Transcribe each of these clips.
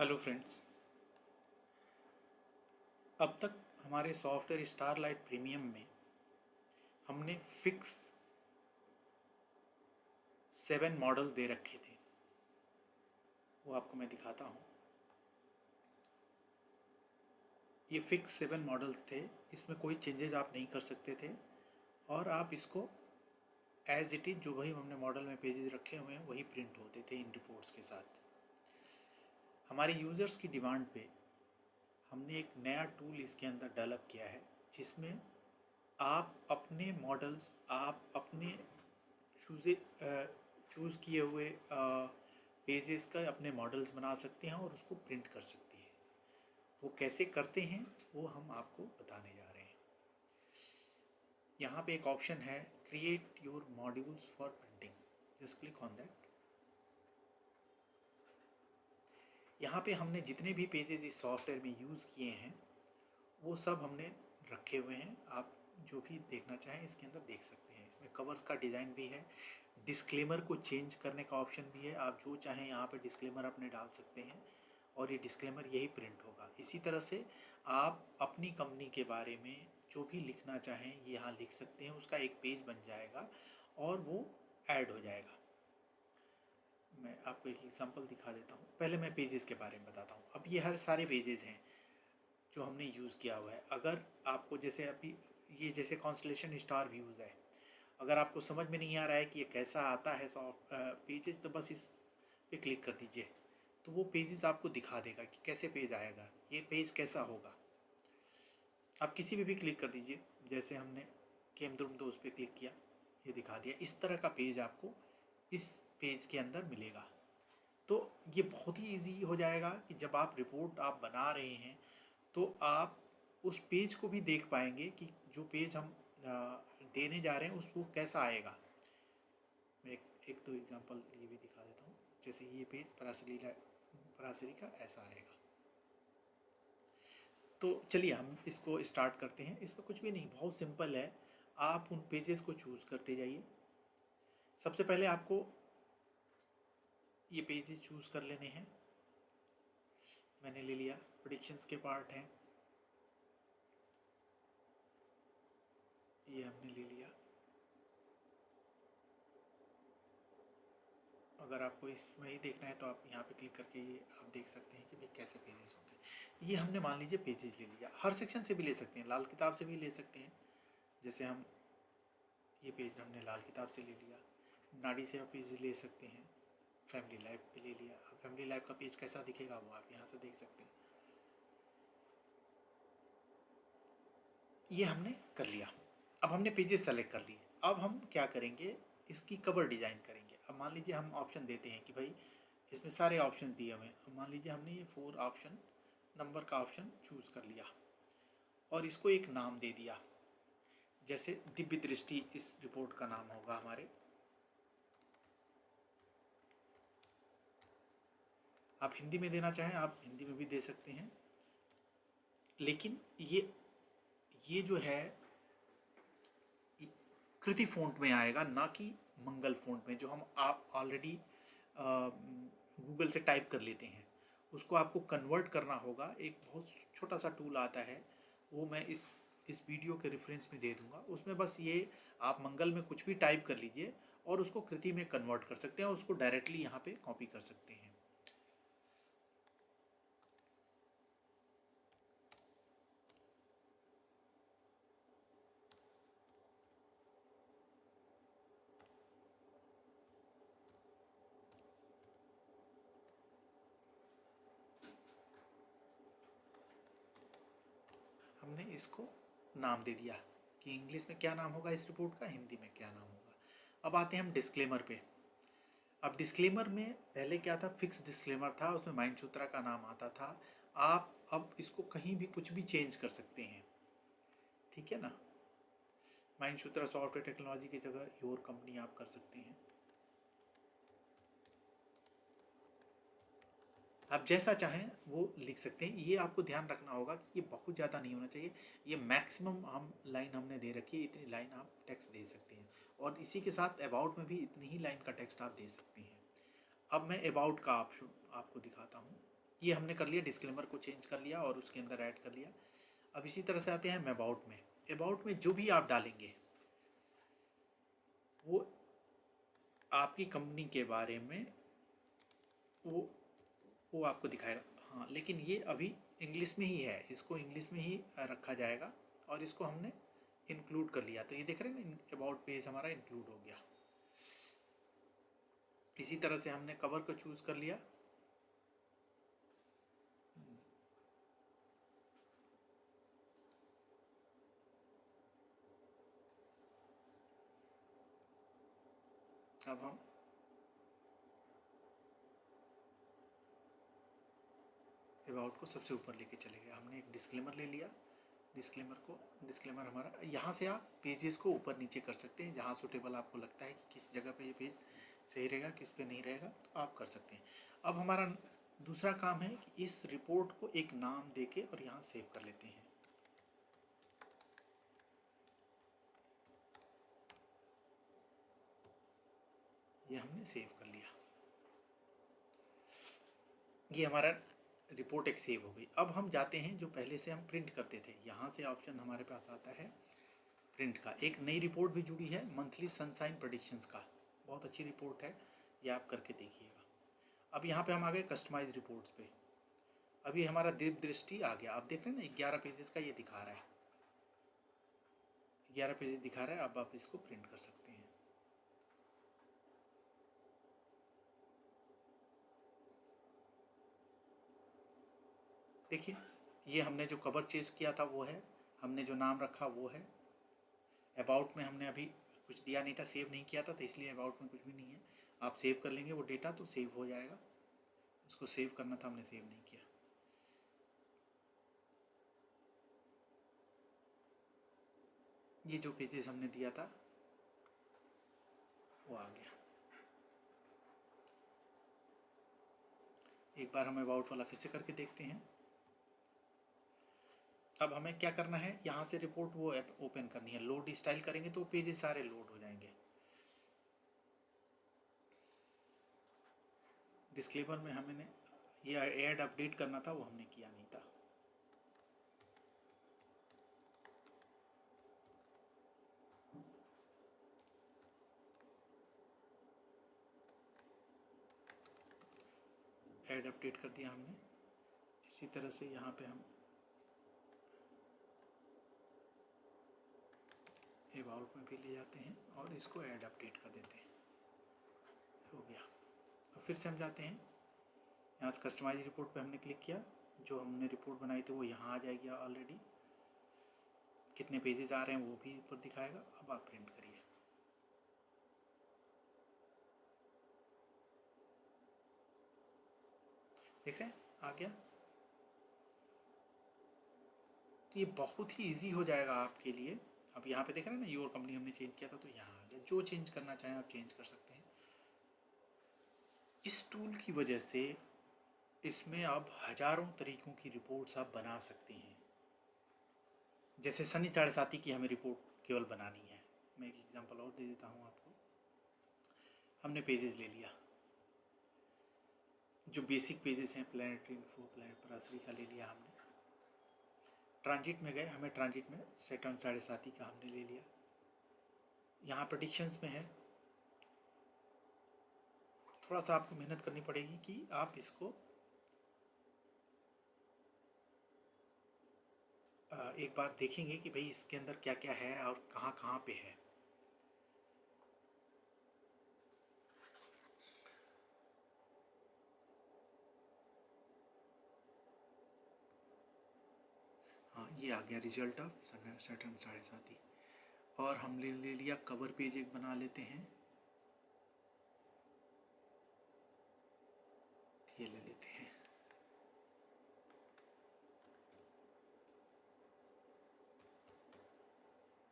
Hello friends. अब तक हमारे सॉफ्टवेयर स्टारलाइट प्रीमियम में हमने फिक्स 7 मॉडल दे रखे थे। वो आपको मैं दिखाता हूँ। ये फिक्स 7 मॉडल्स थे। इसमें कोई चेंजेस आप नहीं कर सकते थे और आप इसको एज इट इज़ जो वही हमने मॉडल में पेजेस रखे हुए हैं वही प्रिंट होते थे इन रिपोर्ट्स के साथ। हमारे यूज़र्स की डिमांड पे हमने एक नया टूल इसके अंदर डेवलप किया है जिसमें आप अपने मॉडल्स आप अपने चूज़े चूज़ किए हुए पेजेस का अपने मॉडल्स बना सकते हैं और उसको प्रिंट कर सकते हैं। वो कैसे करते हैं वो हम आपको बताने जा रहे हैं। यहाँ पे एक ऑप्शन है create your modules for printing. Just click on that. यहाँ पे हमने जितने भी पेजेस इस सॉफ्टवेयर में यूज़ किए हैं वो सब हमने रखे हुए हैं। आप जो भी देखना चाहें इसके अंदर देख सकते हैं। इसमें कवर्स का डिज़ाइन भी है, डिस्क्लेमर को चेंज करने का ऑप्शन भी है। आप जो चाहें यहाँ पे डिस्क्लेमर अपने डाल सकते हैं और ये डिस्क्लेमर यही प्रिंट होगा। इसी तरह से आप अपनी कंपनी के बारे में जो भी लिखना चाहें ये यहाँ लिख सकते हैं। उसका एक पेज बन जाएगा और वो ऐड हो जाएगा। मैं आपको एक एग्जांपल दिखा देता हूँ। पहले मैं पेजेस के बारे में बताता हूँ। अब ये हर सारे पेजेस हैं जो हमने यूज़ किया हुआ है। अगर आपको जैसे अभी ये जैसे कॉन्स्टलेशन स्टार व्यूज़ है, अगर आपको समझ में नहीं आ रहा है कि ये कैसा आता है सॉफ्ट पेजेस, तो बस इस पे क्लिक कर दीजिए तो वो पेजेस आपको दिखा देगा कि कैसे पेज आएगा, ये पेज कैसा होगा। आप किसी पे भी क्लिक कर दीजिए। जैसे हमने केम द्रुम दो उस पर क्लिक किया, ये दिखा दिया। इस तरह का पेज आपको इस पेज के अंदर मिलेगा। तो ये बहुत ही ईजी हो जाएगा कि जब आप रिपोर्ट आप बना रहे हैं तो आप उस पेज को भी देख पाएंगे कि जो पेज हम देने जा रहे हैं उसको कैसा आएगा। मैं एक दो एग्जांपल ये भी दिखा देता हूँ। जैसे ये पेज पराशरी का ऐसा आएगा। तो चलिए हम इसको स्टार्ट करते हैं। इसमें कुछ भी नहीं, बहुत सिंपल है। आप उन पेजेस को चूज़ करते जाइए। सबसे पहले आपको ये पेजेस चूज़ कर लेने हैं। मैंने ले लिया। प्रेडिक्शंस के पार्ट हैं, ये हमने ले लिया। अगर आपको इसमें ही देखना है तो आप यहाँ पे क्लिक करके ये आप देख सकते हैं कि भाई कैसे पेजेस होंगे। ये हमने मान लीजिए पेजेस ले लिया। हर सेक्शन से भी ले सकते हैं, लाल किताब से भी ले सकते हैं। जैसे हम ये पेज हमने लाल किताब से ले लिया। नाड़ी से आप पेज ले सकते हैं। फैमिली लाइफ पे ले लिया। अब फैमिली लाइफ का पेज कैसा दिखेगा वो आप यहाँ से देख सकते हैं। ये हमने कर लिया। अब हमने पेजेस सेलेक्ट कर लिए। अब हम क्या करेंगे, इसकी कवर डिज़ाइन करेंगे। अब मान लीजिए हम ऑप्शन देते हैं कि भाई इसमें सारे ऑप्शन दिए हुए हैं। अब मान लीजिए हमने ये 4 ऑप्शन नंबर का ऑप्शन चूज़ कर लिया और इसको एक नाम दे दिया। जैसे दिव्य दृष्टि इस रिपोर्ट का नाम होगा हमारे। आप हिंदी में देना चाहें आप हिंदी में भी दे सकते हैं, लेकिन ये जो है कृति फ़ॉन्ट में आएगा, ना कि मंगल फ़ॉन्ट में, जो हम आप ऑलरेडी गूगल से टाइप कर लेते हैं। उसको आपको कन्वर्ट करना होगा। एक बहुत छोटा सा टूल आता है, वो मैं इस वीडियो के रेफरेंस में दे दूंगा। उसमें बस ये आप मंगल में कुछ भी टाइप कर लीजिए और उसको कृति में कन्वर्ट कर सकते हैं और उसको डायरेक्टली यहाँ पे कॉपी कर सकते हैं। हमने इसको नाम दे दिया कि इंग्लिश में क्या नाम होगा इस रिपोर्ट का, हिंदी में क्या नाम होगा। अब आते हैं हम डिस्क्लेमर पे। अब डिस्क्लेमर में पहले क्या था, फिक्स डिस्क्लेमर था, उसमें माइंडसूत्रा का नाम आता था। आप अब इसको कहीं भी कुछ भी चेंज कर सकते हैं, ठीक है ना। माइंडसूत्रा सॉफ्टवेयर टेक्नोलॉजी की जगह योर कंपनी आप कर सकते हैं। आप जैसा चाहें वो लिख सकते हैं। ये आपको ध्यान रखना होगा कि ये बहुत ज़्यादा नहीं होना चाहिए। ये मैक्सिमम हम लाइन हमने दे रखी है, इतनी लाइन आप टेक्स्ट दे सकते हैं। और इसी के साथ अबाउट में भी इतनी ही लाइन का टेक्स्ट आप दे सकते हैं। अब मैं अबाउट का ऑप्शन आपको दिखाता हूँ। ये हमने कर लिया, डिस्क्लेमर को चेंज कर लिया और उसके अंदर ऐड कर लिया। अब इसी तरह से आते हैं अबाउट में। अबाउट में जो भी आप डालेंगे वो आपकी कंपनी के बारे में वो आपको दिखाएगा। हाँ, लेकिन ये अभी इंग्लिश में ही है, इसको इंग्लिश में ही रखा जाएगा और इसको हमने इंक्लूड कर लिया। तो ये देख रहे हैं ना, अबाउट पेज हमारा इंक्लूड हो गया। इसी तरह से हमने कवर को चूज कर लिया। अब हम अबाउट को सबसे ऊपर लेके चले गए। हमने एक डिस्क्लेमर ले लिया। डिस्क्लेमर हमारा, यहाँ से आप पेजेस को ऊपर नीचे कर सकते हैं जहाँ सूटेबल आपको लगता है कि किस जगह पे ये पेज सही रहेगा, किस पे नहीं रहेगा, तो आप कर सकते हैं। अब हमारा दूसरा काम है कि इस रिपोर्ट को एक नाम देके और यहाँ सेव कर लेते हैं। ये हमने सेव कर लिया। ये हमारा रिपोर्ट एक सेव हो गई। अब हम जाते हैं जो पहले से हम प्रिंट करते थे, यहाँ से ऑप्शन हमारे पास आता है प्रिंट का। एक नई रिपोर्ट भी जुड़ी है, मंथली सनशाइन प्रेडिक्शंस का, बहुत अच्छी रिपोर्ट है, ये आप करके देखिएगा। अब यहाँ पे हम आ गए कस्टमाइज रिपोर्ट्स पे। अभी हमारा दीप दृष्टि आ गया। आप देख रहे हैं ना, 11 पेजेस का ये दिखा रहा है, 11 पेजेस दिखा रहा है। अब आप इसको प्रिंट कर सकते हैं। देखिए, ये हमने जो कवर चेंज किया था वो है, हमने जो नाम रखा वो है। अबाउट में हमने अभी कुछ दिया नहीं था, सेव नहीं किया था, तो इसलिए अबाउट में कुछ भी नहीं है। आप सेव कर लेंगे वो डेटा तो सेव हो जाएगा। उसको सेव करना था, हमने सेव नहीं किया। ये जो पेजेस हमने दिया था वो आ गया। एक बार हम अबाउट वाला फिर से करके देखते हैं। अब हमें क्या करना है, यहाँ से रिपोर्ट वो ओपन करनी है। लोड स्टाइल करेंगे तो पेजेस सारे लोड हो जाएंगे। डिस्क्लेमर में हमने ये ऐड अपडेट करना था, वो हमने किया नहीं था। ऐड अपडेट कर दिया हमने। इसी तरह से यहाँ पे हम अबाउट में भी ले जाते हैं और इसको ऐड अपडेट कर देते हैं। हो गया। अब फिर से हम जाते हैं, यहाँ से कस्टमाइज रिपोर्ट पे हमने क्लिक किया। जो हमने रिपोर्ट बनाई थी वो यहाँ आ जाएगी ऑलरेडी। कितने पेजेस आ रहे हैं वो भी ऊपर दिखाएगा। अब आप प्रिंट करिए। देख रहे हैं, आ गया। तो ये बहुत ही इजी हो जाएगा आपके लिए। अब यहाँ पे देख रहे हैं ना, योर कंपनी हमने चेंज किया था तो यहाँ आ गया। जो चेंज करना चाहें आप चेंज कर सकते हैं। इस टूल की वजह से इसमें आप हजारों तरीकों की रिपोर्ट्स आप बना सकते हैं। जैसे सनी साढ़े साथी की हमें रिपोर्ट केवल बनानी है। मैं एक एग्जांपल और दे देता हूँ आपको। हमने पेजेस ले लिया, जो बेसिक पेजेस हैं, प्लानिटरी इन्फो, प्लानिट परासरी का ले लिया हमने। ट्रांजिट में गए, हमें ट्रांजिट में सैटर्न साढ़े साथी का हमने ले लिया। यहाँ प्रेडिक्शंस में है, थोड़ा सा आपको मेहनत करनी पड़ेगी कि आप इसको एक बार देखेंगे कि भाई इसके अंदर क्या क्या है और कहाँ कहाँ पे है। हाँ, ये आ गया रिजल्ट ऑफ सैटर्न साढ़े साथी। और हम ले लिया कवर पेज एक बना लेते हैं। ये ले लेते हैं।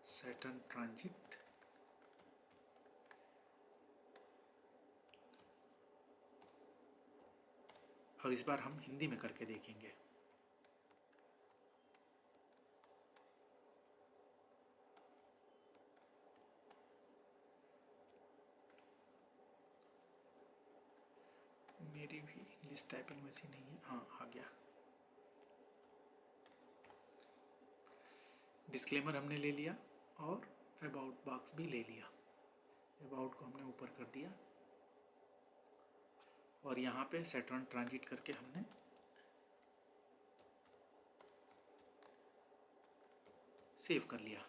सैटर्न ट्रांजिट, और इस बार हम हिंदी में करके देखेंगे। मेरी भी इंग्लिश इस टाइपिंग में से नहीं है, हाँ आ गया। डिस्क्लेमर हमने ले लिया और अबाउट बॉक्स भी ले लिया। अबाउट को हमने ऊपर कर दिया और यहाँ पे सैटर्न ट्रांजिट करके हमने सेव कर लिया।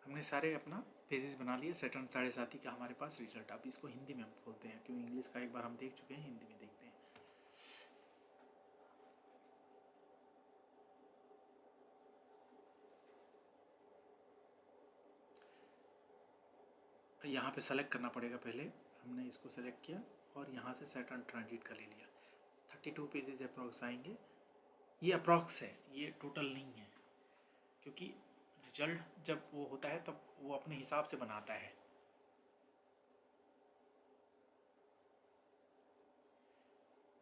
हमने सारे अपना पेजेस बना लिए। सैटर्न 7.5 का हमारे पास रिजल्ट। अब इसको हिंदी में हम खोलते हैं, क्योंकि इंग्लिश का एक बार हम देख चुके हैं, हिंदी में देखते हैं। यहाँ पे सेलेक्ट करना पड़ेगा। पहले हमने इसको सेलेक्ट किया और यहाँ से सैटर्न ट्रांजिट का ले लिया। 32 पेजेस अप्रॉक्स आएंगे। ये अप्रॉक्स है, ये टोटल नहीं है, क्योंकि रिजल्ट जब वो होता है तब वो अपने हिसाब से बनाता है।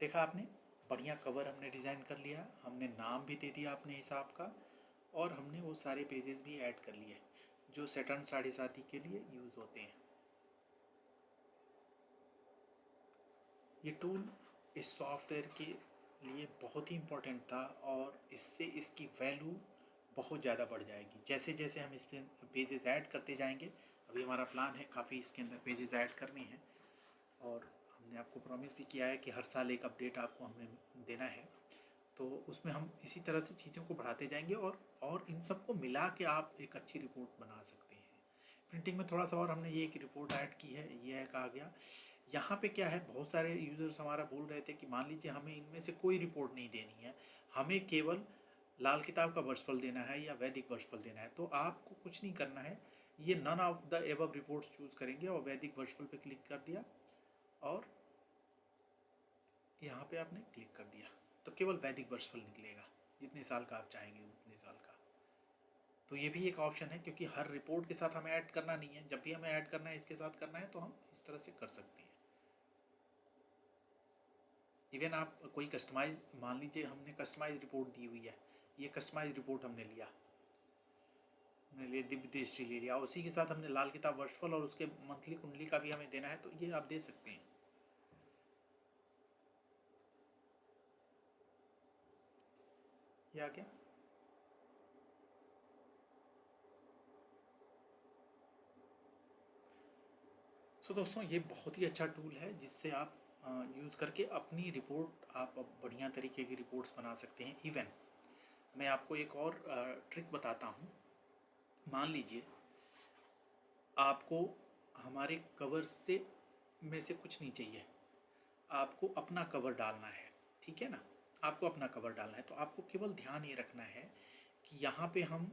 देखा आपने, बढ़िया कवर हमने डिज़ाइन कर लिया, हमने नाम भी दे दिया अपने हिसाब का, और हमने वो सारे पेजेस भी ऐड कर लिए जो सैटर्न 7.5 के लिए यूज़ होते हैं। ये टूल इस सॉफ्टवेयर के लिए बहुत ही इम्पोर्टेंट था और इससे इसकी वैल्यू बहुत ज़्यादा बढ़ जाएगी। जैसे जैसे हम इस पर पेजेस ऐड करते जाएंगे, अभी हमारा प्लान है काफ़ी इसके अंदर पेजेस ऐड करने हैं, और हमने आपको प्रॉमिस भी किया है कि हर साल एक अपडेट आपको हमें देना है। तो उसमें हम इसी तरह से चीज़ों को बढ़ाते जाएंगे और इन सबको मिला के आप एक अच्छी रिपोर्ट बना सकते हैं। प्रिंटिंग में थोड़ा सा और हमने ये एक रिपोर्ट ऐड की है, ये है कहा गया। यहाँ पे क्या है, बहुत सारे यूज़र्स हमारा बोल रहे थे कि मान लीजिए हमें इनमें से कोई रिपोर्ट नहीं देनी है, हमें केवल लाल किताब का वर्षफल देना है या वैदिक वर्षफल देना है। तो आपको कुछ नहीं करना है, ये none of the above reports choose करेंगे और वैदिक वर्षफल पे क्लिक कर दिया और यहाँ पे आपने क्लिक कर दिया तो केवल वैदिक वर्षफल निकलेगा, जितने साल का आप चाहेंगे उतने साल का। तो ये भी एक ऑप्शन है, क्योंकि हर रिपोर्ट के साथ हमें ऐड करना नहीं है, जब भी हमें ऐड करना है इसके साथ करना है तो हम इस तरह से कर सकते हैं। इवन आप कोई कस्टमाइज, मान लीजिए हमने कस्टमाइज रिपोर्ट दी हुई है, ये कस्टमाइज रिपोर्ट हमने लिया, दिव्य दृष्टि ले लिया, उसी के साथ हमने लाल किताब वर्षफल और उसके मंथली कुंडली का भी हमें देना है, तो ये आप दे सकते हैं। ये आ गया। सो दोस्तों, ये बहुत ही अच्छा टूल है जिससे आप यूज़ करके अपनी रिपोर्ट आप बढ़िया तरीके की रिपोर्ट्स बना सकते हैं। इवन मैं आपको एक और ट्रिक बताता हूँ। मान लीजिए आपको हमारे कवर से में से कुछ नहीं चाहिए, आपको अपना कवर डालना है, ठीक है ना, आपको अपना कवर डालना है, तो आपको केवल ध्यान ये रखना है कि यहाँ पे हम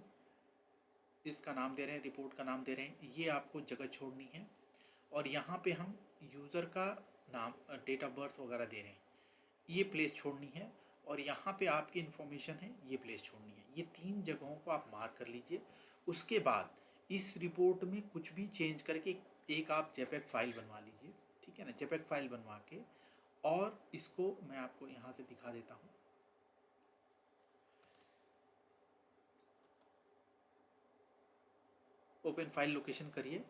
इसका नाम दे रहे हैं, रिपोर्ट का नाम दे रहे हैं, ये आपको जगह छोड़नी है, और यहाँ पे हम यूज़र का नाम, डेट ऑफ बर्थ वगैरह दे रहे हैं, ये प्लेस छोड़नी है, और यहाँ पे आपकी इन्फॉर्मेशन है, ये प्लेस छोड़नी है। ये 3 जगहों को आप मार्क कर लीजिए। उसके बाद इस रिपोर्ट में कुछ भी चेंज करके एक आप जेपेग फाइल बनवा लीजिए, ठीक है ना, जेपेग फाइल बनवा के, और इसको मैं आपको यहाँ से दिखा देता हूँ। ओपन फाइल लोकेशन करिए,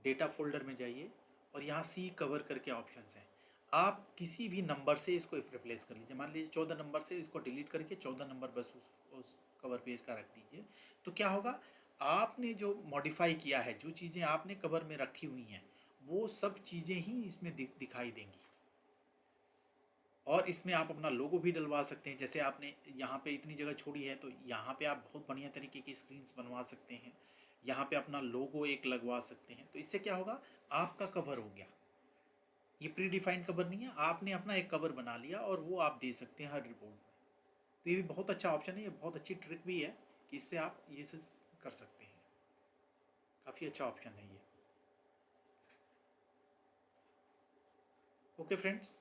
डेटा फोल्डर में जाइए और यहाँ सी कवर करके ऑप्शंस हैं, आप किसी भी नंबर से इसको रिप्लेस कर लीजिए। मान लीजिए 14 नंबर से इसको डिलीट करके 14 नंबर बस उस कवर पेज का रख दीजिए। तो क्या होगा, आपने जो मॉडिफाई किया है, जो चीज़ें आपने कवर में रखी हुई हैं, वो सब चीज़ें ही इसमें दिखाई देंगी। और इसमें आप अपना लोगो भी डलवा सकते हैं। जैसे आपने यहाँ पे इतनी जगह छोड़ी है, तो यहाँ पे आप बहुत बढ़िया तरीके की स्क्रीन्स बनवा सकते हैं, यहाँ पे अपना लोगो एक लगवा सकते हैं। तो इससे क्या होगा, आपका कवर हो गया। ये प्री डिफाइंड कवर नहीं है, आपने अपना एक कवर बना लिया और वो आप दे सकते हैं हर रिपोर्ट में। तो ये भी बहुत अच्छा ऑप्शन है, ये बहुत अच्छी ट्रिक भी है कि इससे आप ये से कर सकते हैं। काफ़ी अच्छा ऑप्शन है ये। Okay friends,